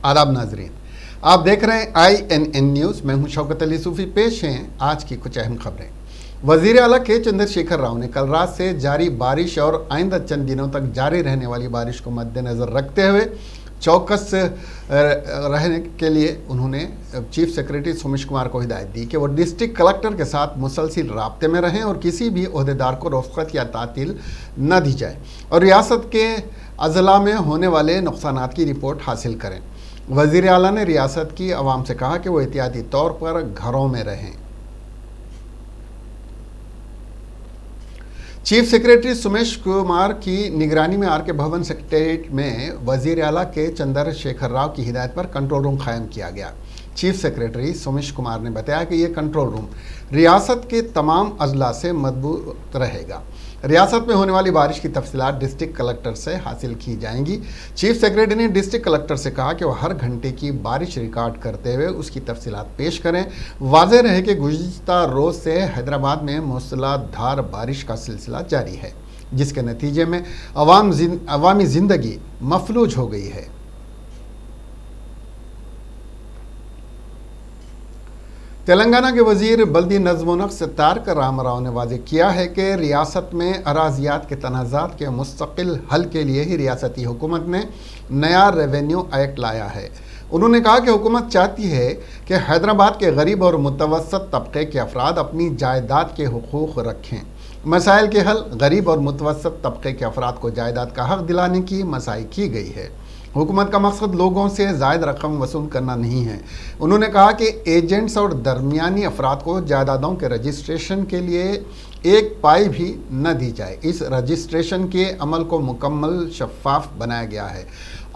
आदाब नाजरीन, आप देख रहे हैं INN न्यूज़। मैं हूं शौकत अली सूफी। पेश हैं आज की कुछ अहम खबरें। वज़ीर आला के चंद्रशेखर राव ने कल रात से जारी बारिश और आइंदा चंद दिनों तक जारी रहने वाली बारिश को मद्देनज़र रखते हुए चौकस रहने के लिए उन्होंने चीफ सेक्रेटरी सोमेश कुमार को हिदायत दी कि वो डिस्ट्रिक्ट कलेक्टर के साथ मुसलसिल राब्ते में रहें और किसी भी ओहदेदार को रुख्सत या तातील न दी जाए और रियासत के अजला में होने वाले नुकसानात की रिपोर्ट हासिल करें। वज़ीर आला ने रियासत की आवाम से कहा कि वो एहतियाती तौर पर घरों में रहें। चीफ सेक्रेटरी सोमेश कुमार की निगरानी में आर के भवन सेक्रेटरीट में वज़ीर आला के चंद्रशेखर राव की हिदायत पर कंट्रोल रूम कायम किया गया। चीफ सेक्रेटरी सोमेश कुमार ने बताया कि ये कंट्रोल रूम रियासत के तमाम अजला से मजबूत रहेगा। रियासत में होने वाली बारिश की तफसीलात डिस्ट्रिक्ट कलेक्टर से हासिल की जाएंगी। चीफ सेक्रेटरी ने डिस्ट्रिक्ट कलेक्टर से कहा कि वह हर घंटे की बारिश रिकॉर्ड करते हुए उसकी तफसीलात पेश करें। वाज़ेह रहे कि गुज़िश्ता रोज़ से हैदराबाद में मूसलाधार बारिश का सिलसिला जारी है, जिसके नतीजे में अवामी ज़िंदगी मफलूज हो गई है। तेलंगाना के वज़ीर बल्दी नज़्म व नक्श तारक रामाराव ने वाज़ेह किया है कि रियासत में अराज़ियात के तनाज़ात के मुस्तकिल हल के लिए ही रियासती हुकूमत ने नया रेवेन्यू एक्ट लाया है। उन्होंने कहा कि हुकूमत चाहती है कि हैदराबाद के गरीब और मुतवस्सत तबके के अफराद अपनी जायदाद के हुकूक़ रखें। मसाइल के हल गरीब और मुतवस्सत तबके के अफराद को जायदाद का हक़ दिलाने की मसाई की गई है। हुकूमत का मकसद लोगों से ज़ायद रकम वसूल करना नहीं है। उन्होंने कहा कि एजेंट्स और दरमियानी अफराद को जायदादों के रजिस्ट्रेशन के लिए एक पाई भी न दी जाए। इस रजिस्ट्रेशन के अमल को मुकम्मल शफाफ बनाया गया है।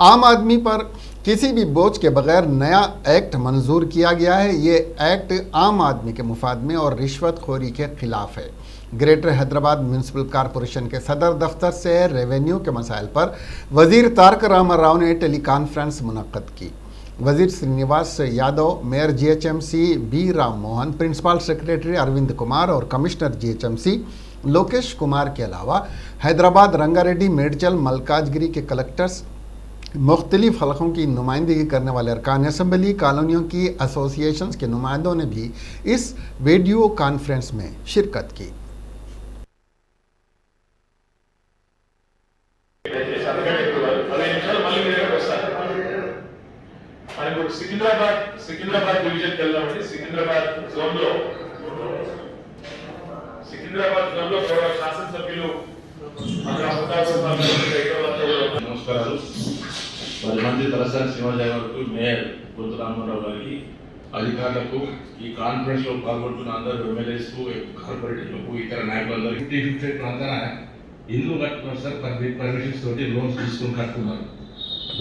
आम आदमी पर किसी भी बोझ के बगैर नया एक्ट मंजूर किया गया है। ये एक्ट आम आदमी के मुफाद में और रिश्वतखोरी के खिलाफ है। ग्रेटर हैदराबाद म्यूनसिपल कॉरपोरेशन के सदर दफ्तर से रेवेन्यू के मसाइल पर वज़ीर तारक रामाराव ने टेली कॉन्फ्रेंस मुनक्कद की। वज़ीर Srinivas Yadav, mayor GHMC B Ram Mohan, principal secretary Arvind Kumar और कमिश्नर GHMC लोकेश कुमार के अलावा हैदराबाद, रंगारेड्डी, मेडचल, मलकाजगिरी के कलेक्टर्स, मुख्तलिफ हलकों की नुमाइंदगी करने वाले अरकान असम्बली, कॉलोनियों की एसोसिएशंस के नुमाइंदों ने भी इस वीडियो कॉन्फ्रेंस में शिरकत की। సికింద్రాబాద్ డివిజన్ కెళ్ళామండి। సికింద్రాబాద్ జోన్ లో గౌరవ శాసనసభ్యులు నమస్కారాలు। 10 మంది తలసాని శ్రీనివాసరావు గారికి, మేయర్ బొంతు రామారావు గారికి, అధికారులకు, ఈ కాన్ఫరెన్స్ లో పాల్గొంటున్న అందరూ ఎమ్మెల్యేస్ కు, కార్పొరేటర్లకు, ఇతర నాయకులందరికీ 50 ప్రాంతాన ఇల్లు కట్టుకున్నారు సార్। పర్మిషన్స్ తోటి లోన్స్ తీసుకుని కట్టుకున్నారు।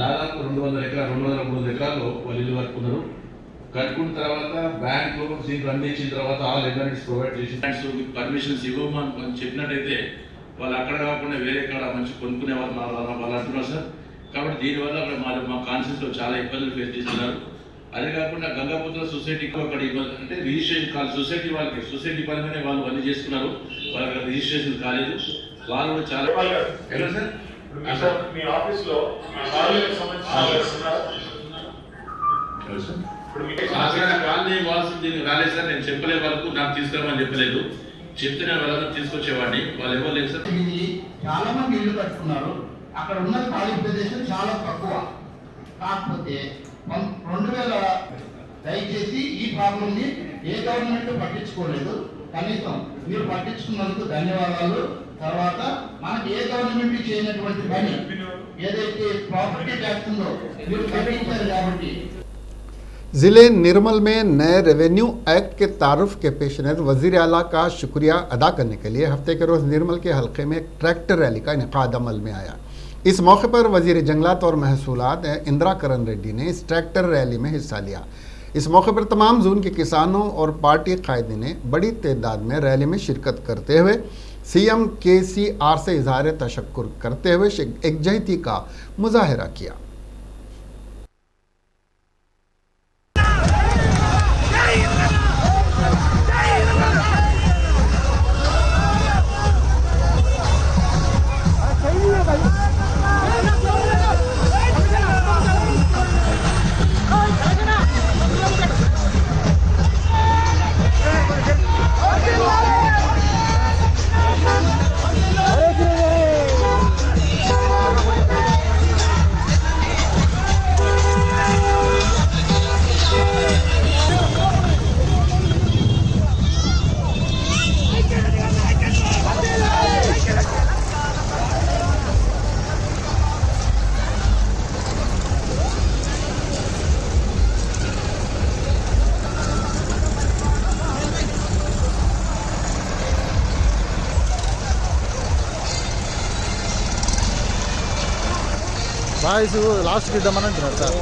దాదాపు 200 ఎకరాలు 230 ఎకరాల్లో వాళ్ళు ఇల్లు కట్టుకున్నారు। కట్టుకున్న తర్వాత బ్యాంక్ లోన్స్ దీంట్లో అన్ని ఇచ్చిన తర్వాత ఆల్ ఎమ్యూనిటీస్ ప్రొవైడ్ చేసి పర్మిషన్స్ ఇవ్వమని మనం చెప్పినట్టయితే వాళ్ళు అక్కడ కాకుండా వేరే కాడ మంచి కొనుక్కునే వాళ్ళు అంటున్నారు సార్। కాబట్టి దీనివల్ల మా కాన్సెప్ట్ లో చాలా ఇబ్బందులు ఫేస్ చేస్తున్నారు। అదే కాకుండా గంగాపుత్ర సొసైటీకి అక్కడ ఇబ్బంది అంటే రిజిస్ట్రేషన్ కాదు, సొసైటీ వాళ్ళకి సొసైటీ పరంగానే వాళ్ళు అన్ని చేసుకున్నారు, వాళ్ళకి రిజిస్ట్రేషన్ కాలేదు। వాళ్ళు కూడా చాలా ఎలా సార్ మీ ఆఫీస్ లో కాలనీ ఇవ్వాల్సింది రాలేదు సార్। నేను చెప్పలే వాళ్ళకు, నాకు తీసుకురామని చెప్పలేదు, చెప్తేనే వాళ్ళని తీసుకొచ్చేవాడిని, వాళ్ళు ఎవరు లేదు సార్। చాలా మంది ఇల్లు కట్టుకున్నారు, అక్కడ ఉన్న ఖాళీ ప్రదేశం చాలా తక్కువ। కాకపోతే 2000 దయచేసి ఈ ప్రాబ్లం ని ఏ గవర్నమెంట్ పట్టించుకోలేదు, కనీసం మీరు పట్టించుకున్నందుకు ధన్యవాదాలు। తర్వాత మనకి ఏ గవర్నమెంట్ చేయనటువంటి పని ఏదైతే ప్రాపర్టీ ట్యాక్స్ ఉందో మీరు కట్టించారు కాబట్టి। ज़िले निर्मल में नए रेवेन्यू एक्ट के तारुफ के पेश नज़र वज़ीर आला का शुक्रिया अदा करने के लिए हफ्ते के रोज़ निर्मल के हल्के में ट्रैक्टर रैली का इनेकाद अमल में आया। इस मौके पर वज़ीर जंगलात और महसूलात इंदिरा करण रेड्डी ने इस ट्रैक्टर रैली में हिस्सा लिया। इस मौके पर तमाम जोन के किसानों और पार्टी कायदीन ने बड़ी तादाद में रैली में शिरकत करते हुए CM KCR से इज़हार तशक्कुर करते हुए एकजहती का मुजाहरा किया। బాయ్స్ లాస్ట్కి ఇద్దామని అంటున్నారు సార్.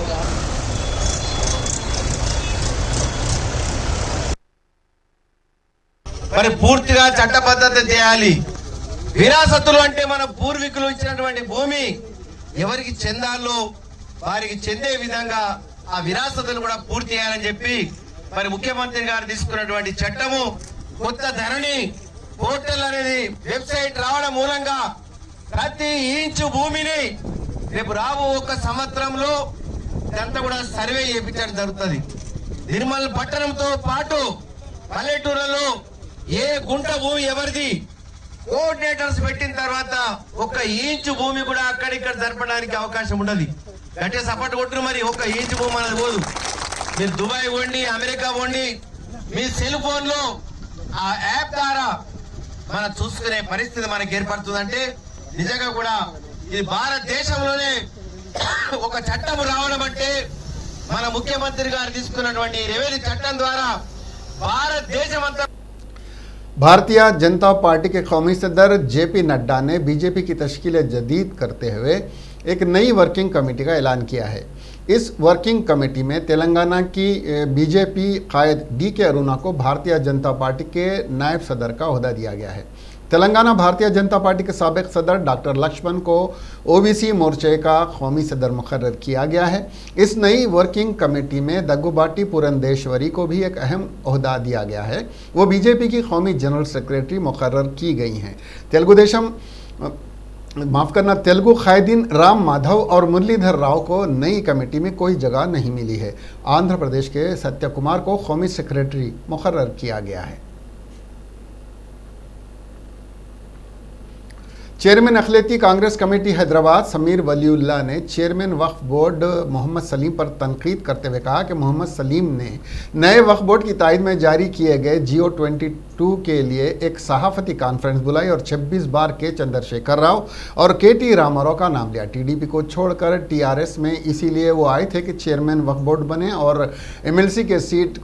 మరి పూర్తిగా చట్టబద్ధత చేయాలి. విరాసతులు అంటే మన పూర్వీకులు ఇచ్చినటువంటి భూమి ఎవరికి చెందాలో వారికి చెందే విధంగా ఆ విరాసతులు కూడా పూర్తి చేయాలని చెప్పి మరి ముఖ్యమంత్రి గారు తీసుకున్నటువంటి చట్టము కొత్త ధరణి పోర్టల్ అనేది వెబ్సైట్ రావడం మూలంగా ప్రతి ఇంచు భూమిని రేపు రాబో ఒక సంవత్సరంలో ఇదంతా కూడా సర్వే చేయించడం జరుగుతుంది. నిర్మల్ పట్టణంతో పాటు పల్లెటూరులో ఏ గుంట భూమి ఎవరిది కోఆర్డినేటర్స్ పెట్టిన తర్వాత ఒక ఇంచు భూమి కూడా అక్కడిక్కడ జరపడానికి అవకాశం ఉండదు. గట్టిగా సపోర్ట్ కొట్టురు. మరి ఒక ఇంచు భూమి అనేది పోదు. మీరు దుబాయ్ పోండి, అమెరికా పోండి, మీ సెల్ ఫోన్ లో ఆ యాప్ ద్వారా మనం చూసుకునే పరిస్థితి మనకి ఏర్పడుతుందంటే నిజంగా కూడా ఇది భారతదేశంలోనే ఒక చట్టం రావడం అంటే మన ముఖ్యమంత్రి గారు తీసుకున్నటువంటి రెవెన్యూ చట్టం ద్వారా భారతదేశం అంతా. भारतीय जनता पार्टी के कौमी सदर जेपी नड्डा ने बीजेपी की तश्कील जदीद करते हुए एक नई वर्किंग कमेटी का ऐलान किया है। इस वर्किंग कमेटी में तेलंगाना की बीजेपी कायद DK अरुणा को भारतीय जनता पार्टी के नायब सदर का ओहदा दिया गया है। तेलंगाना भारतीय जनता पार्टी के साबिक सदर डॉक्टर लक्ष्मण को OBC मोर्चे का कौमी सदर मुकर्रर किया गया है। इस नई वर्किंग कमेटी में दग्गुबाटी पुरंदेश्वरी को भी एक अहम ओहदा दिया गया है। वो बीजेपी की कौमी जनरल सेक्रेटरी मुकर्रर की गई हैं। तेलुगु कायदीन राम माधव और मुरलीधर राव को नई कमेटी में कोई जगह नहीं मिली है। आंध्र प्रदेश के सत्य कुमार को कौमी सेक्रेटरी मुकर्रर किया गया है। चेयरमैन अखिलेती कांग्रेस कमेटी हैदराबाद समीर वलीउल्लाह ने चेयरमैन वक्फ बोर्ड मोहम्मद सलीम पर तनकीद करते हुए कहा कि मोहम्मद सलीम ने नए वक्फ बोर्ड की तायद में जारी किए गए GO22 के लिए एक सहाफ़ती कॉन्फ्रेंस बुलाई और 26 बार के चंद्रशेखर राव और KT रामाराव का नाम लिया। TDP को छोड़कर TRS में इसीलिए वो आए थे कि चेयरमैन वक्फ बोर्ड बने और MLC के सीट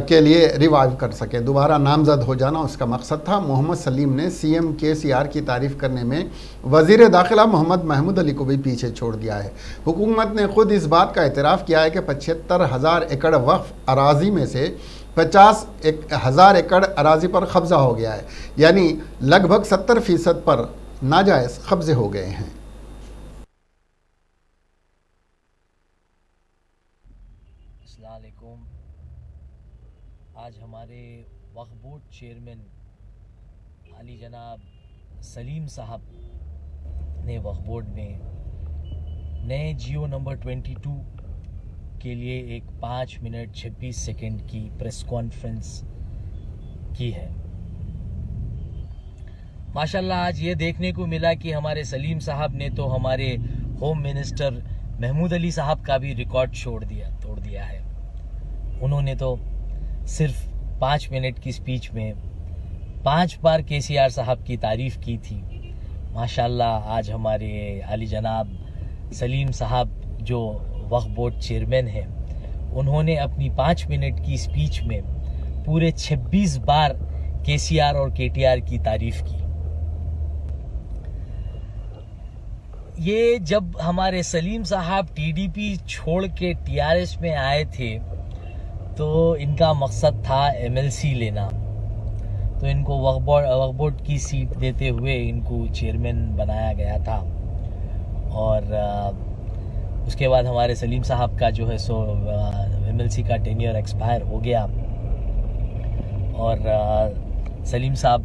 के लिए रिवाइव कर सके। दोबारा नामजद हो जाना उसका मकसद था। मोहम्मद सलीम ने CM KCR की तारीफ़ करने में वज़ीर दाखिला मोहम्मद महमूद अली को भी पीछे छोड़ दिया है। हुकूमत ने खुद इस बात का एतराफ़ किया है कि 75,000 एकड़ वक्फ अराजी में से 50,000 एकड़ अराजी पर कब्ज़ा हो गया है, यानी लगभग 70% पर नाजायज़ कब्ज़े हो गए हैं। आज हमारे वक्फ बोर्ड चेयरमैन आली जनाब सलीम साहब ने वक्फ बोर्ड में नए GO नंबर 22 के लिए एक 5 मिनट 26 सेकंड की प्रेस कॉन्फ्रेंस की है। माशाल्लाह आज ये देखने को मिला कि हमारे सलीम साहब ने तो हमारे होम मिनिस्टर महमूद अली साहब का भी रिकॉर्ड तोड़ दिया है। उन्होंने तो सिर्फ 5 मिनट की स्पीच में 5 बार KCR साहब की तारीफ़ की थी। माशाल्लाह आज हमारे आली जनाब सलीम साहब जो वक्फ बोर्ड चेयरमैन हैं, उन्होंने अपनी 5 मिनट की स्पीच में पूरे 26 बार KCR और KTR की तारीफ़ की। ये जब हमारे सलीम साहब TDP छोड़ के TRS में आए थे तो इनका मकसद था MLC लेना, तो इनको वक्फ बोर्ड की सीट देते हुए इनको चेयरमैन बनाया गया था। और उसके बाद हमारे सलीम साहब का जो है सो MLC का टेन्योर एक्सपायर हो गया और सलीम साहब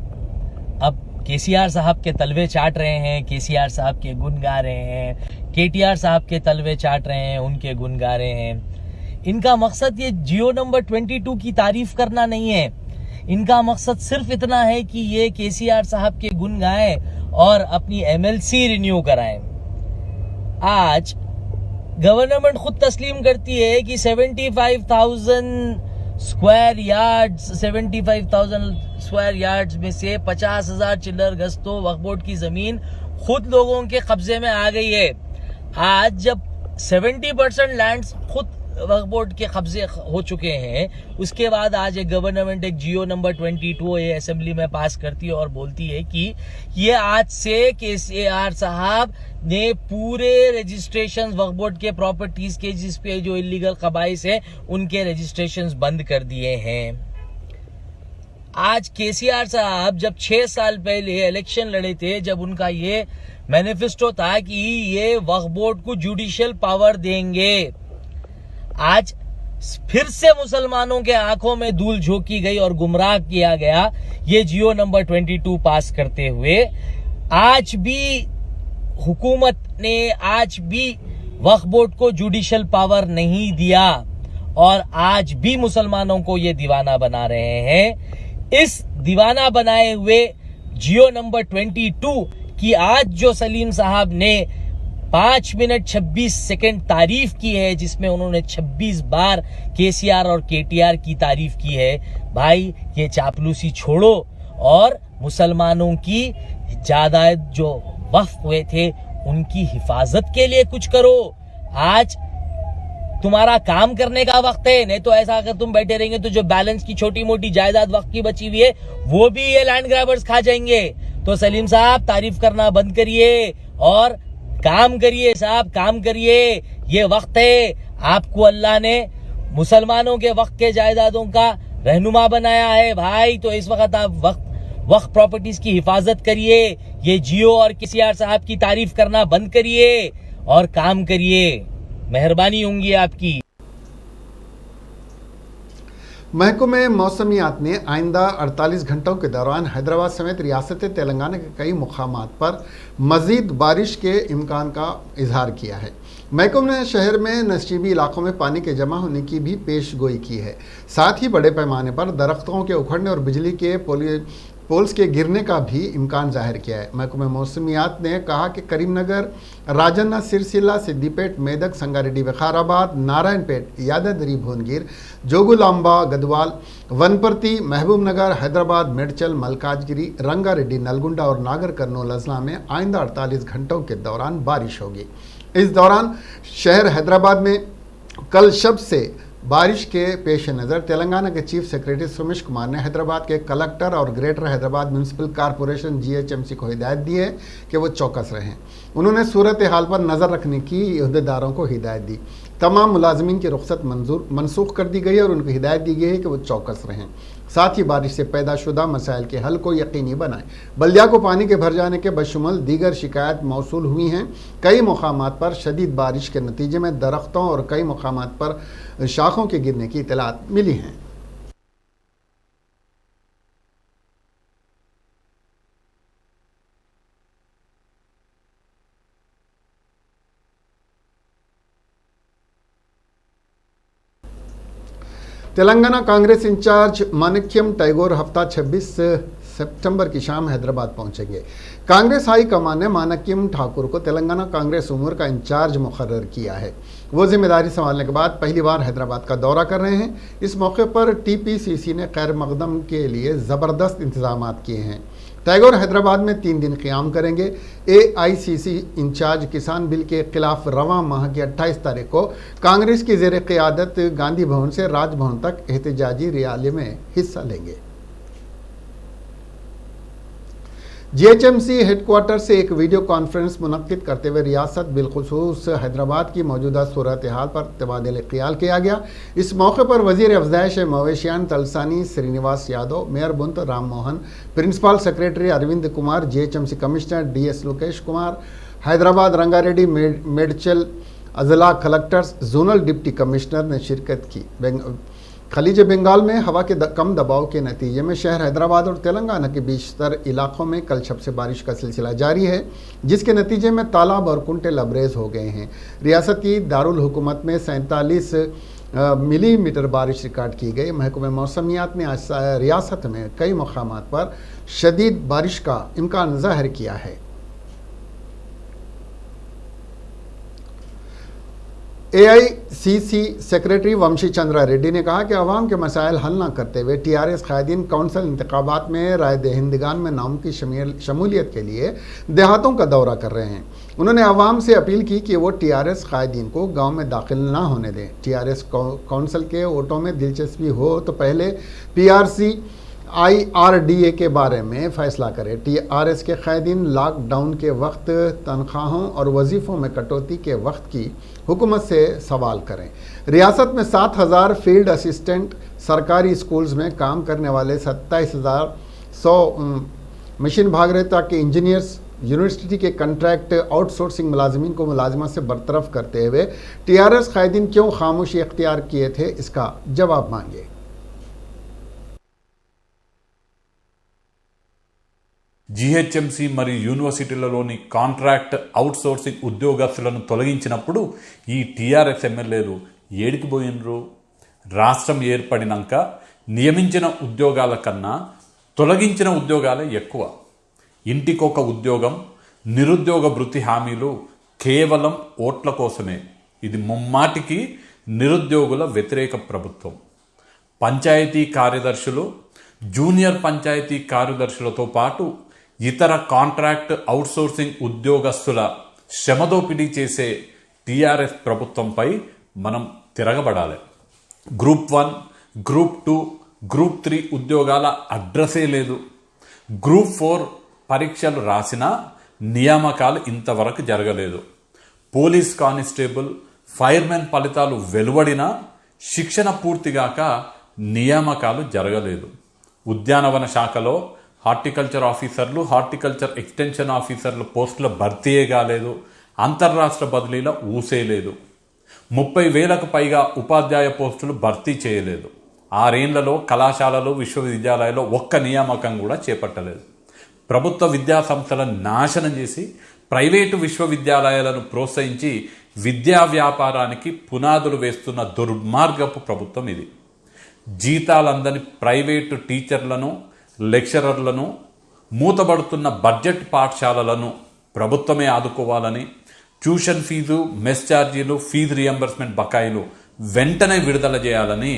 अब KCR साहब के तलवे चाट रहे हैं, KCR साहब के गुण गा रहे हैं, KTR साहब के तलवे चाट रहे हैं, उनके गुण गा रहे हैं। इनका मकसद ये GO नंबर 22 की तारीफ करना नहीं है। इनका मकसद सिर्फ इतना है कि ये KCR साहब के गुण गाएं और अपनी MLC रिन्यू कराएं। आज गवर्नमेंट खुद तस्लीम करती है कि 75,000 स्क्वायर यार्ड्स में से 50,000 चिल्लर गज तो वक्फ बोर्ड की जमीन खुद लोगों के कब्जे में आ गई है। आज जब 70% लैंड्स खुद वक्फ बोर्ड के कब्जे हो चुके हैं, उसके बाद आज एक गवर्नमेंट एक जियो नंबर 22 ये असेंबली में पास करती है और बोलती है कि ये आज से केसीआर साहब ने पूरे रजिस्ट्रेशन वक्फ बोर्ड के प्रॉपर्टीज के जिस पे जो इलीगल कबाइस है उनके रजिस्ट्रेशंस बंद कर दिए हैं। आज केसीआर साहब जब 6 साल पहले इलेक्शन लड़े थे, जब उनका ये मैनिफेस्टो था कि ये वक्फ बोर्ड को जुडिशियल पावर देंगे, आज फिर से मुसलमानों के आंखों में धूल झोंकी गई और गुमराह किया गया ये जियो नंबर 22 पास करते हुए। आज भी हुकूमत ने आज भी वक्फ बोर्ड को जुडिशियल पावर नहीं दिया और आज भी मुसलमानों को ये दीवाना बना रहे हैं। इस दीवाना बनाए हुए जियो नंबर 22 की आज जो सलीम साहब ने 5 मिनट 26 सेकंड तारीफ की है, जिसमें उन्होंने 26 बार केसीआर और केटीआर की तारीफ की है, भाई ये चापलूसी छोड़ो और मुसलमानों की जायदाद जो वक्फ हुए थे उनकी हिफाजत के लिए कुछ करो। आज तुम्हारा काम करने का वक्त है, नहीं तो ऐसा अगर तुम बैठे रहेंगे तो जो बैलेंस की छोटी मोटी जायदाद वक्त की बची हुई है वो भी ये लैंड ग्रैबर्स खा जाएंगे। तो सलीम साहब तारीफ करना बंद करिए और काम करिए साहब, काम करिए। ये वक्त है, आपको अल्लाह ने मुसलमानों के वक्त के जायदादों का रहनुमा बनाया है भाई, तो इस वक्त आप वक्त प्रॉपर्टीज की हिफाजत करिए। ये जियो और केसीआर साहब की तारीफ करना बंद करिए और काम करिए, मेहरबानी होंगी आपकी। महकमे मौसमियात ने आइंदा 48 घंटों के दौरान हैदराबाद समेत रियासत तेलंगाना के कई मुकामात पर मज़ीद बारिश के इम्कान का इजहार किया है। महकमे ने शहर में नशीबी इलाकों में पानी के जमा होने की भी पेश गोई की है। साथ ही बड़े पैमाने पर दरख्तों के उखड़ने और बिजली के पोल्स के गिरने का भी इम्कान जाहिर किया है। महकमे मौसमियात ने कहा कि करीमनगर, राजन्ना, सिरसिला, सिद्दीपेट, मेदक, संगारेड्डी, विकाराबाद, नारायणपेट, यादाद्री, भुवनगिर, जोगुलांबा, गदवाल, वनपर्ती, महबूबनगर, हैदराबाद, मेडचल, मलकाजगिरी, रंगारेड्डी, नलगुंडा और नागर कर्नूल अजला में आइंदा 48 घंटों के दौरान बारिश होगी। इस दौरान शहर हैदराबाद में कल शब से बारिश के पेश नज़र तेलंगाना के चीफ सेक्रेटरी सुमेश कुमार ने हैदराबाद के कलेक्टर और greater Hyderabad municipal corporation GHMC को हिदायत दी है कि वो चौकस रहें। उन्होंने सूरत हाल पर नज़र रखने की अहदेदारों को हिदायत दी। तमाम मुलाजमीन की रुख्सत मनसूख कर दी गई है और उनको हिदायत दी गई है कि वो चौकस रहें। साथ ही बारिश से पैदाशुदा मसाइल के हल को यकीनी बनाएं। बल्दिया को पानी के भर जाने के बशमुल दीगर शिकायत मौसूल हुई हैं। कई मुकामात पर शदीद बारिश के नतीजे में दरख्तों और कई मुकामात पर शाखों के गिरने की इतलात मिली हैं। तेलंगाना कांग्रेस इंचार्ज माणिक्यम टैगोर हफ्ता 26 सितंबर की शाम हैदराबाद पहुंचेंगे। कांग्रेस हाई कमान ने माणिक्यम ठाकुर को तेलंगाना कांग्रेस उमूर का इंचार्ज मुकर्रर किया है। वो जिम्मेदारी संभालने के बाद पहली बार हैदराबाद का दौरा कर रहे हैं। इस मौके पर TPCC ने खैर मकदम के लिए ज़बरदस्त इंतजाम किए हैं। टैगोर हैदराबाद में 3 दिन क़याम करेंगे। AICC इंचार्ज किसान बिल के खिलाफ रवां माह की 28 तारीख को कांग्रेस की ज़ेर क़यादत गांधी भवन से राजभवन तक एहतजाजी रैली में हिस्सा लेंगे। GHMC हेडक्वार्टर से एक वीडियो कॉन्फ्रेंस मुनक्किद करते हुए रियासत बिलखुसूस हैदराबाद की मौजूदा सूरत हाल पर तबादला ख्याल किया गया। इस मौके पर वज़ीर अफ़ज़ाइश मवेशियान Talasani Srinivas Yadav, mayor Bonthu Ram Mohan, principal secretary Arvind Kumar, GHMC commissioner DS Lokesh Kumar, Hyderabad Rangareddy, Medchal अजला कलेक्टर्स, जोनल डिप्टी कमिश्नर ने शिरकत की। खलीज बंगाल में हवा के कम दबाव के नतीजे में शहर हैदराबाद और तेलंगाना के बेशतर इलाकों में कल शब से बारिश का सिलसिला जारी है, जिसके नतीजे में तालाब और कुंटे लबरेज हो गए हैं। रियासत की दारुल हुकूमत में 47 मिलीमीटर बारिश रिकॉर्ड की गई। महकमे मौसमियात ने आज रियासत में कई मकामात पर शदीद बारिश का इम्कान ज़ाहिर किया है। AICC सेक्रेटरी वंशी चंद्रा रेड्डी ने कहा कि अवाम के मसाइल हल न करते हुए TRS कायदीन कौंसल इंतखाबात में राय दहिंदगान में नाम की शमूलियत के लिए देहातों का दौरा कर रहे हैं। उन्होंने आवाम से अपील की कि वो टीआरएस कायदीन को गांव में दाखिल ना होने दें। टीआरएस काउंसिल के वोटों में दिलचस्पी हो तो पहले पीआरसी IRDA के बारे में फैसला करें। टीआरएस के कायदीन लॉकडाउन के वक्त तनख्वाहों और वजीफ़ों में कटौती के वक्त की हुकूमत से सवाल करें। रियासत में 7,000 फील्ड असिस्टेंट, सरकारी स्कूल्स में काम करने वाले 27,100 मशीन भागीरथता के इंजीनियर्स, यूनिवर्सिटी के कंट्रैक्ट आउटसोर्सिंग मुलाजमीन को मुलाजमत से बरतरफ करते हुए टीआरएस कायदीन क्यों खामोशी इख्तियार किए थे, इसका जवाब मांगे। GHMC మరియు యూనివర్సిటీలలోని కాంట్రాక్ట్ అవుట్సోర్సింగ్ ఉద్యోగస్తులను తొలగించినప్పుడు ఈ టీఆర్ఎస్ ఎమ్మెల్యేలు ఏడికి పోయినరు? రాష్ట్రం ఏర్పడినాక నియమించిన ఉద్యోగాల కన్నా తొలగించిన ఉద్యోగాలే ఎక్కువ. ఇంటికొక ఉద్యోగం, నిరుద్యోగ భృతి హామీలు కేవలం ఓట్ల కోసమే. ఇది ముమ్మాటికి నిరుద్యోగుల వ్యతిరేక ప్రభుత్వం. పంచాయతీ కార్యదర్శులు, జూనియర్ పంచాయతీ కార్యదర్శులతో పాటు ఇతర కాంట్రాక్ట్ అవుట్సోర్సింగ్ ఉద్యోగస్తుల శ్రమదోపిడీ చేసే టీఆర్ఎస్ ప్రభుత్వంపై మనం తిరగబడాలి. గ్రూప్ 1, గ్రూప్ 2, గ్రూప్ 3 ఉద్యోగాల అడ్రసే లేదు. గ్రూప్ 4 పరీక్షలు రాసినా నియామకాలు ఇంతవరకు జరగలేదు. పోలీస్ కానిస్టేబుల్, ఫైర్మెన్ ఫలితాలు వెలువడినా శిక్షణ పూర్తిగాక నియామకాలు జరగలేదు. ఉద్యానవన శాఖలో హార్టికల్చర్ ఆఫీసర్లు, హార్టికల్చర్ ఎక్స్టెన్షన్ ఆఫీసర్లు పోస్టుల భర్తీయే కాలేదు. అంతర్రాష్ట్ర బదిలీల ఊసే లేదు. 30,000కు పైగా ఉపాధ్యాయ పోస్టులు భర్తీ చేయలేదు. 6 ఏళ్లలో కళాశాలలు, విశ్వవిద్యాలయాల్లో ఒక్క నియామకం కూడా చేపట్టలేదు. ప్రభుత్వ విద్యా సంస్థలను నాశనం చేసి ప్రైవేటు విశ్వవిద్యాలయాలను ప్రోత్సహించి విద్యా వ్యాపారానికి పునాదులు వేస్తున్న దుర్మార్గపు ప్రభుత్వం ఇది. జీతాలందని ప్రైవేటు టీచర్లను, లెక్చరర్లను, మూతబడుతున్న బడ్జెట్ పాఠశాలలను ప్రభుత్వమే ఆదుకోవాలని, ట్యూషన్ ఫీజు, మెస్ ఛార్జీలు, ఫీజు రియంబర్స్మెంట్ బకాయిలు వెంటనే విడుదల చేయాలని.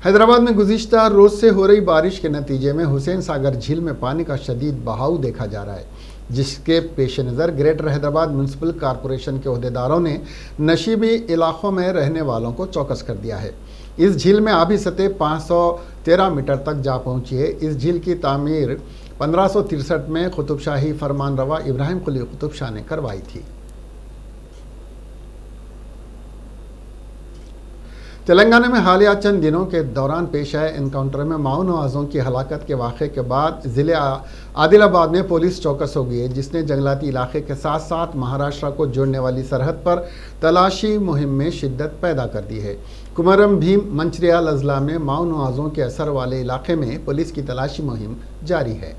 हैदराबाद में गुज़िश्ता रोज़ से हो रही बारिश के नतीजे में हुसैन सागर झील में पानी का शदीद बहाव देखा जा रहा है, जिसके पेश नज़र ग्रेटर हैदराबाद म्यूनसिपल कॉरपोरेशन के अहदेदारों ने नशीबी इलाकों में रहने वालों को चौकस कर दिया है। इस झील में आबी सतह 513 मीटर तक जा पहुंची है। इस झील की तामीर 1563 में कुतुबशाही फरमान रवा इब्राहिम कुली कुतुब शाह ने करवाई थी। तेलंगाना में हालिया चंद दिनों के दौरान पेश आए एनकाउंटर में माओ नवाजों की हलाकत के वाक़े के बाद ज़िले आदिलाबाद में पुलिस चौकस हो गई है, जिसने जंगलाती इलाके के साथ साथ महाराष्ट्र को जोड़ने वाली सरहद पर तलाशी मुहिम में शिद्दत पैदा कर दी है। कुमरम भीम मंचरियाल अजला में माओ नवाजों के असर वाले इलाके में पुलिस की तलाशी मुहिम जारी है।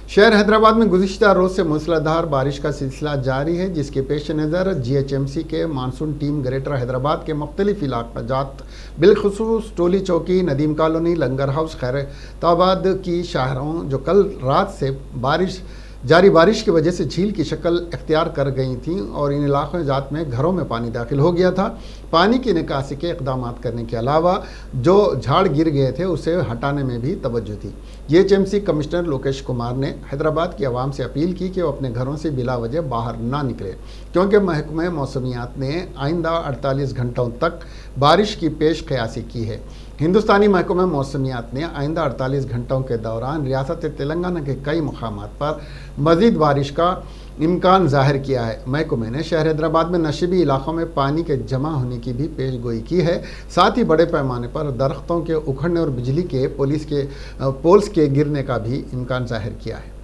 शहर हैदराबाद में गुज़िश्ता रोज़ से मूसलाधार बारिश का सिलसिला जारी है, जिसके पेश नज़र GHMC के मानसून टीम ग्रेटर हैदराबाद के मुख्तलिफ इलाक़ात बिलखुसूस टोली चौकी, नदीम कॉलोनी, लंगर हाउस, खैरताबाद की शाहरों जो कल रात से जारी बारिश की वजह से झील की शक्ल इख्तियार कर गई थी और इन इलाक़ों जात में घरों में पानी दाखिल हो गया था। पानी की निकासी के इक़दाम करने के अलावा जो झाड़ गिर गए थे उसे हटाने में भी तवज्जो थी। GHMC कमिश्नर लोकेश कुमार ने हैदराबाद की आवाम से अपील की कि वो अपने घरों से बिला वजह बाहर ना निकले, क्योंकि महकमे मौसमियात ने आइंदा 48 घंटों तक बारिश की पेश क़यासी की है। हिंदुस्तानी महकमा मौसमियात ने आइंदा 48 घंटों के दौरान रियासत तेलंगाना के कई मुकामात पर मज़ीद बारिश का इम्कान ज़ाहिर किया है। महकमे ने शहर हैदराबाद में नशीबी इलाकों में पानी के जमा होने की भी पेशगोई की है। साथ ही बड़े पैमाने पर दरख्तों के उखड़ने और बिजली के पोल्स के गिरने का भी इम्कान ज़ाहिर किया है।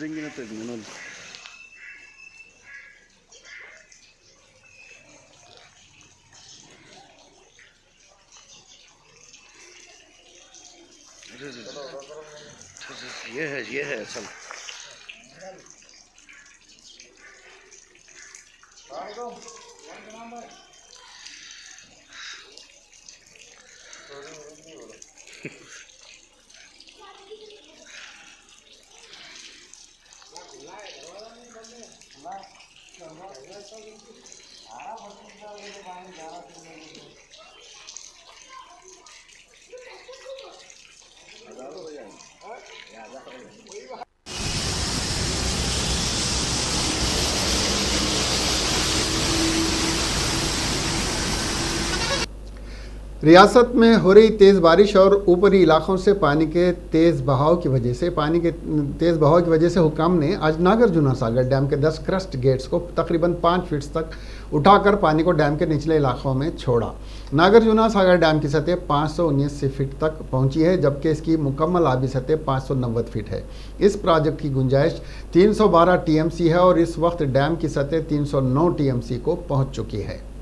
ये है असल। रियासत में हो रही तेज़ बारिश और ऊपरी इलाकों से पानी के तेज़ बहाव की वजह से हुक्काम ने आज नागार्जुन सागर डैम के 10 क्रस्ट गेट्स को तकरीबन 5 फीट तक उठाकर पानी को डैम के निचले इलाकों में छोड़ा। नागार्जुन सागर डैम की सतह 519 फीट तक पहुंची है, जबकि इसकी मुकम्मल आबी सतह 590 फीट है। इस प्रोजेक्ट की गुंजाइश 312 टीएमसी है और इस वक्त डैम की सतह 309 टीएमसी को पहुँच चुकी है।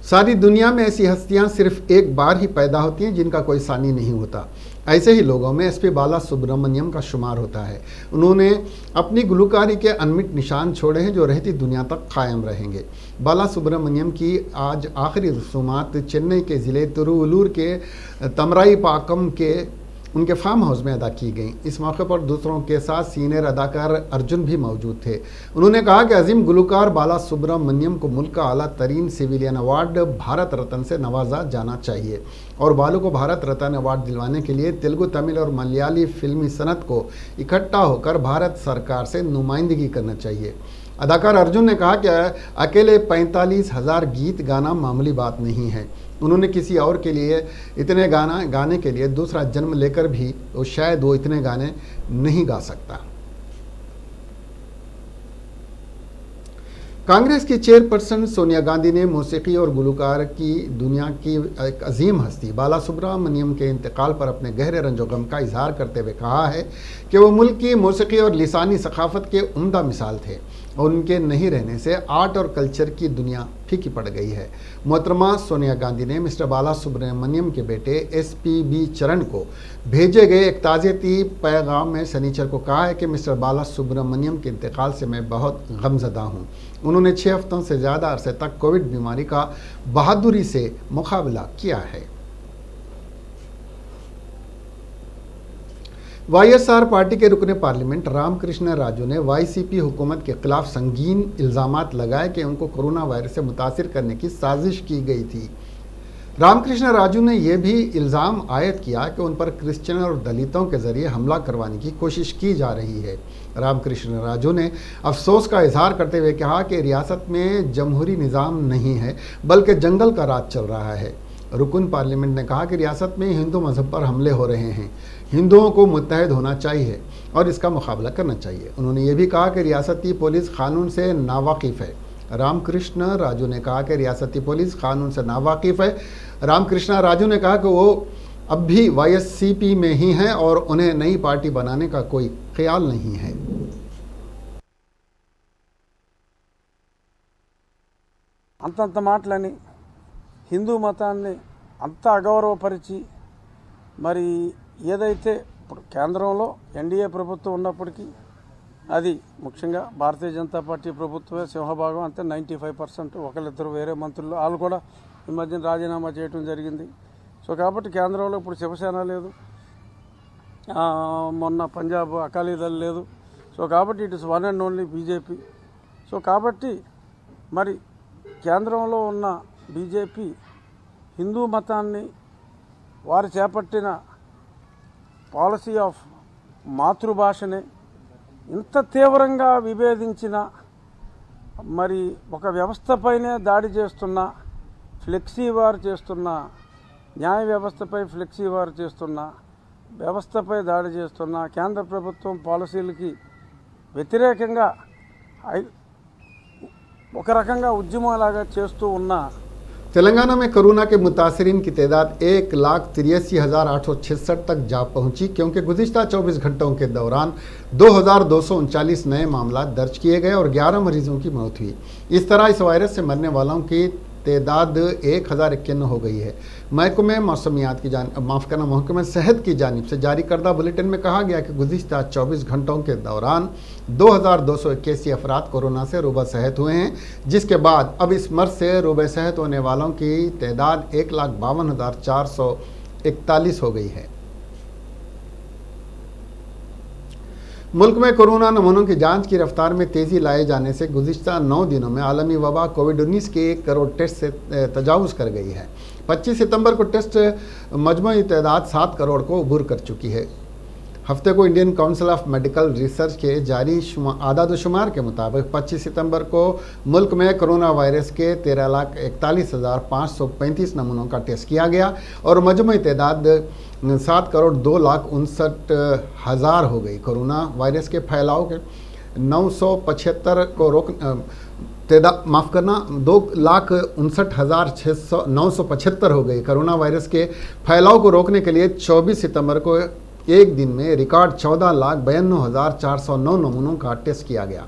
सारी दुनिया में ऐसी हस्तियां सिर्फ एक बार ही पैदा होती हैं जिनका कोई सानी नहीं होता। ऐसे ही लोगों में एसपी बाला सुब्रमण्यम का शुमार होता है। उन्होंने अपनी गुलकारी के अनमिट निशान छोड़े हैं जो रहती दुनिया तक कायम रहेंगे। बाला सुब्रमण्यम की आज आखिरी रसूमात चेन्नई के ज़िले तिरुवल्लूर के तमराई पाकम के उनके फार्म हाउस में अदा की गई। इस मौके पर दूसरों के साथ सीनियर अदाकार अर्जुन भी मौजूद थे। उन्होंने कहा कि अजीम गुलकार बाला सुब्रमण्यम को मुल्क का आला तरीन सिविलियन अवार्ड भारत रत्न से नवाजा जाना चाहिए और बालू को भारत रत्न अवार्ड दिलवाने के लिए तेलुगु, तमिल और मलयाली फिल्मी सनत को इकट्ठा होकर भारत सरकार से नुमाइंदगी करना चाहिए। अदाकार अर्जुन ने कहा कि अकेले 45,000 गीत गाना मामूली बात नहीं है। उन्होंने किसी और के लिए इतने गाना गाने के लिए दूसरा जन्म लेकर भी तो शायद वो इतने गाने नहीं गा सकता। कांग्रेस की चेयरपर्सन सोनिया गांधी ने मौसीकी और गुलकार की दुनिया की एक अजीम हस्ती बाला सुब्रमण्यम के इंतकाल पर अपने गहरे रंजो गम का इजहार करते हुए कहा है कि वो मुल्क की मौसीकी और लिसानी सकाफत के उम्दा मिसाल थे और उनके नहीं रहने से आर्ट और कल्चर की दुनिया फीकी पड़ गई है। मोहतरमा सोनिया गांधी ने मिस्टर बाला सुब्रमण्यम के बेटे SPB चरण को भेजे गए एक ताज़ियती पैगाम में शनिचर को कहा है कि मिस्टर बाला सुब्रमण्यम के इंतकाल से मैं बहुत गमज़दा हूँ। उन्होंने 6 हफ्तों से ज़्यादा अरसे तक कोविड बीमारी का बहादुरी से मुकाबला किया है। YSR पार्टी के रुकने पार्लियामेंट रामकृष्ण राजू ने YCP हुकूमत के खिलाफ संगीन इल्ज़ामात लगाए कि उनको कोरोना वायरस से मुतासिर करने की साजिश की गई थी। रामकृष्ण राजू ने यह भी इल्ज़ाम आयद किया कि उन पर क्रिश्चियन और दलितों के ज़रिए हमला करवाने की कोशिश की जा रही है। रामकृष्ण राजू ने अफसोस का इजहार करते हुए कहा कि रियासत में जमहूरी निज़ाम नहीं है बल्कि जंगल का राज चल रहा है। रुकन पार्लियामेंट ने कहा कि रियासत में हिंदू मज़हब पर हमले हो रहे हैं, हिंदुओं को मुत्तहद होना चाहिए और इसका मुकाबला करना चाहिए। उन्होंने ये भी कहा कि रियासती पुलिस कानून से नावाकिफ़ है। रामकृष्ण राजू ने कहा कि रियासती पुलिस कानून से नावाकिफ़ है। रामकृष्ण राजू ने कहा कि वो अब भी YSCP में ही हैं और उन्हें नई पार्टी बनाने का कोई ख्याल नहीं है। అంతంత మాటలని హిందూ మతాన్ని అంత అగౌరవపరిచి మరి ఏదైతే ఇప్పుడు కేంద్రంలో ఎన్డీఏ ప్రభుత్వం ఉన్నప్పటికీ అది ముఖ్యంగా భారతీయ జనతా పార్టీ ప్రభుత్వమే సింహభాగం, అంతే 95%. ఒకళ్ళిద్దరు వేరే మంత్రులు వాళ్ళు కూడా ఈ మధ్యన రాజీనామా చేయడం జరిగింది. సో కాబట్టి కేంద్రంలో ఇప్పుడు శివసేన లేదు, మొన్న పంజాబ్ అకాలీదళ్ లేదు. సో కాబట్టి it is one and only BJP. So కాబట్టి మరి కేంద్రంలో ఉన్న బీజేపీ హిందూ మతాన్ని వారు చేపట్టిన పాలసీ ఆఫ్ మాతృభాషనే ఇంత తీవ్రంగా విభేదించిన, మరి ఒక వ్యవస్థపైనే దాడి చేస్తున్న, ఫ్లెక్సీ వార్ చేస్తున్న, న్యాయ వ్యవస్థపై ఫ్లెక్సీ వార్ చేస్తున్న వ్యవస్థపై దాడి చేస్తున్న కేంద్ర ప్రభుత్వం పాలసీలకి వ్యతిరేకంగా ఒక రకంగా ఉద్యమంలాగా చేస్తూ ఉన్న तेलंगाना में कोरोना के मुतासरीन की तादाद 1,83,866 तक जा पहुंची, क्योंकि गुज़िश्ता 24 घंटों के दौरान 2,239 नए मामला दर्ज किए गए और 11 मरीजों की मौत हुई। इस तरह इस वायरस से मरने वालों की तादाद 1,051 हो गई है। महकमा सेहत की जानिब से जारी करदा बुलेटिन में कहा गया कि गुज़िश्ता 24 घंटों के दौरान 2,281 अफराद कोरोना से रूबा सेहत हुए हैं, जिसके बाद अब इस मर्ज से रूबा सेहत होने वालों की तादाद 1,52,441 हो गई है। मुल्क में कोरोना नमूनों की जांच की रफ्तार में तेज़ी लाए जाने से गुज़िश्ता 9 दिनों में आलमी वबा कोविड-19 के 1 करोड़ टेस्ट से तजावुज़ कर गई है। 25 सितंबर को टेस्ट मजमूई तादाद 7 करोड़ को अबूर कर चुकी है। हफ्ते को Indian council of medical research के जारी आदाद-ओ-शुमार के मुताबिक 25 सितंबर को मुल्क में कोरोना वायरस के 13,41,535 नमूनों का टेस्ट किया गया और मजमूई तादाद 7,59,60,000 हो गई। कोरोना वायरस के फैलाव के 975 को रोक 2,59,975 हो गई। कोरोना वायरस के फैलाव को रोकने के लिए 24 सितंबर को एक दिन में रिकॉर्ड 14,92,409 नमूनों का टेस्ट किया गया।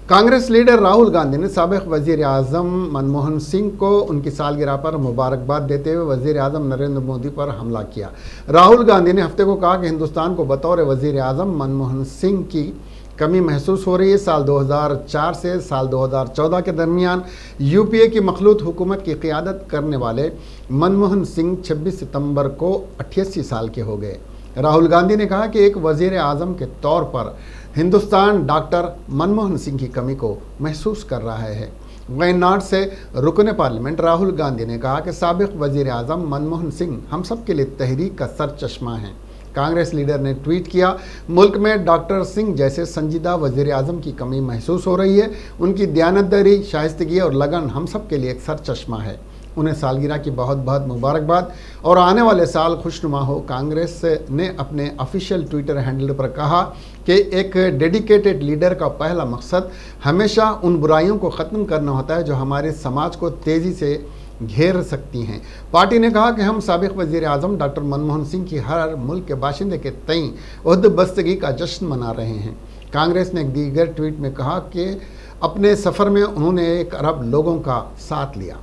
कांग्रेस लीडर राहुल गांधी ने साबिक वजीर आज़म मनमोहन सिंह को उनकी सालगिरह पर मुबारकबाद देते हुए वजीर आज़म नरेंद्र मोदी पर हमला किया। राहुल गांधी ने हफ्ते को कहा कि हिंदुस्तान को बतौर वजीर आज़म मनमोहन सिंह की कमी महसूस हो रही है। साल 2004 से साल 2014 के दरमियान यूपीए की मखलूत हुकूमत की क़ियादत करने वाले मनमोहन सिंह 26 सितंबर को 88 साल के हो गए। राहुल गांधी ने कहा कि एक वज़ीर आज़म के तौर पर हिंदुस्तान डॉक्टर मनमोहन सिंह की कमी को महसूस कर रहा है। वायनाड से रुकन पार्लियामेंट राहुल गांधी ने कहा कि साबिक वज़ीर आज़म मनमोहन सिंह हम सब के लिए तहरीक का सर चश्मा हैं। कांग्रेस लीडर ने ट्वीट किया, मुल्क में डॉक्टर सिंह जैसे संजीदा वज़ीर आज़म की कमी महसूस हो रही है। उनकी दयानतदारी, शाइस्तगी और लगन हम सब के लिए एक सर चश्मा है। उन्हें सालगिरह की बहुत बहुत मुबारकबाद और आने वाले साल खुशनुमा हो। कांग्रेस ने अपने ऑफिशियल ट्विटर हैंडल पर कहा कि एक डेडिकेटेड लीडर का पहला मकसद हमेशा उन बुराइयों को ख़त्म करना होता है जो हमारे समाज को तेज़ी से घेर सकती हैं। पार्टी ने कहा कि हम साबिक वज़ीर आज़म डॉक्टर मनमोहन सिंह की हर मुल्क के बाशिंदे के तई उहदबस्तगी का जश्न मना रहे हैं। कांग्रेस ने एक दीगर ट्वीट में कहा कि अपने सफ़र में उन्होंने 1 अरब लोगों का साथ लिया।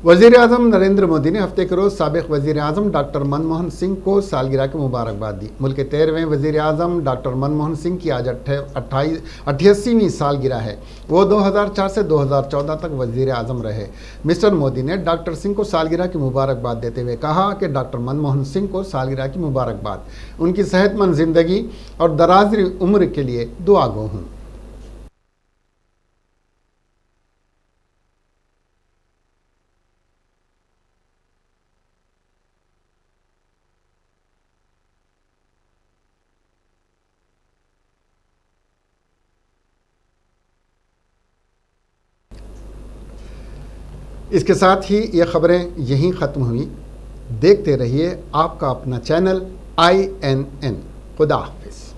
वज़ीर आज़म नरेंद्र मोदी ने हफ्ते के रोज़ साबिक वज़ीर आज़म डॉक्टर मनमोहन सिंह को सालगिरह की मुबारकबाद दी। मुल्क के 13वें वज़ीर आज़म डॉक्टर मनमोहन सिंह की आज 88वीं सालगिरह है। वो 2004 से 2014 तक वज़ीर आज़म रहे। मिस्टर मोदी ने डॉक्टर सिंह को सालगिरह की मुबारकबाद देते हुए कहा कि डॉक्टर मनमोहन सिंह को सालगिरह की मुबारकबाद, उनकी सेहतमंद ज़िंदगी और दराज उम्र के लिए दुआ गो हूँ। इसके साथ ही ये खबरें यहीं ख़त्म हुई। देखते रहिए आपका अपना चैनल INN। खुदा हाफिज़।